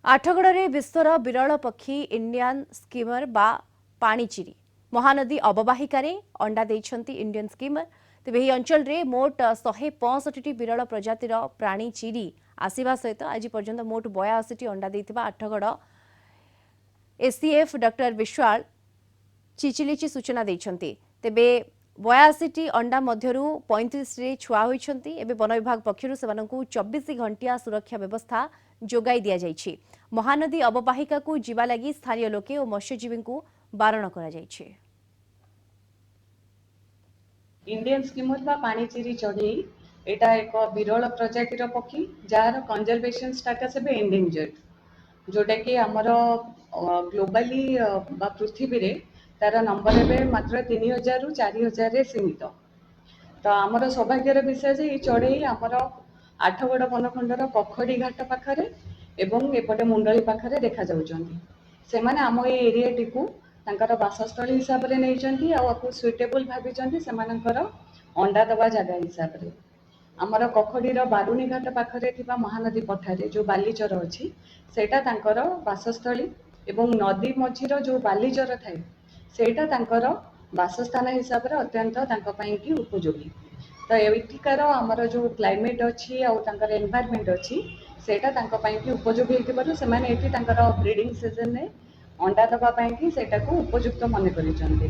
आठगड़े विश्वर विरल पक्षी Indian schemer बा पाणीचिरी महानदी अववाहिकार अंडा देइछंती इंडियन स्कीमर तेबे ଏହି ଅଞ୍ଚଳରେ ମୋଟ 165ଟି ବିରଳ ପ୍ରଜାତିର ପ୍ରାଣୀ ଚିରି ଆସିବା ସହିତ ଆଜି ପର୍ଯ୍ୟନ୍ତ ମୋଟ 82ଟି ଅଣ୍ଡା ଦେଇଥିବା ଆଠଗଡ଼ ଏସିଏଫ୍ ଡକ୍ଟର ବିଶ୍ୱାଳ ଚିଚିଲିଚି ସୂଚନା ଦେଇଛନ୍ତି। ତେବେ 82ଟି ଅଣ୍ଡା ମଧ୍ୟରୁ 35ରେ ଛୁଆ ହୋଇଛନ୍ତି। ଏବେ ବନ ବିଭାଗ ପକ୍ଷରୁ ସେମାନଙ୍କୁ 24 ଘଣ୍ଟିଆ ସୁରକ୍ଷା ବ୍ୟବସ୍ଥା ଯୋଗାଇ ଦିଆଯାଇଛି। ମହାନଦୀ ଅବବାହିକାକୁ ଯିବା ଲାଗି ସ୍ଥାନୀୟ ଲୋକେ ଓ ମତ୍ସ୍ୟଜୀବୀଙ୍କୁ ବାରଣ କରାଯାଇଛି। इंडियन स्कीमर बा पाणीचिरी चढ़ई एटा एक विरल प्रजातिर पक्षी जार कंजर्वेशन स्टेटस है एंडेंजर्ड जोटा कि आमर ग्लोबली बा पृथ्वी रे तार नंबर है मात्र 3000 रु 4000 सीमित। तो आमर सौभाग्यर विषय जे ये चढ़ई आमर आठगड़ बनखंडर पखड़ी घाट पाखरे एवं एपटे मुंडली पाखरे देखा जाउछंती। सेमाने आम ए एरियाटी को तांकर बासस्थली हिसाब से नहीं आपको सुइटेबल भाभी सेमानकर अंडा दबा जगह हिसाब से आमर कखडीर बारुणी घाट पाखरे थिबा महानदी पठारे जो बालीचर अच्छी सेटा तांकर बासस्थली एवं नदी मझीर जो बालीचर थाए सेटा तांकर बासस्थान हिसाब से अत्यंत तांको पई कि उपयोगी। तो एठिकार आमर जो क्लाइमेट अच्छी आउ तांकर एनवायरनमेंट अच्छी सेटा तांको पई कि उपयोगी हेतिबारु सेमाने एठी तांकर ब्रीडिंग सीजन में अंडा दबा पई कि सेटा को उपयुक्त मन करिसंती।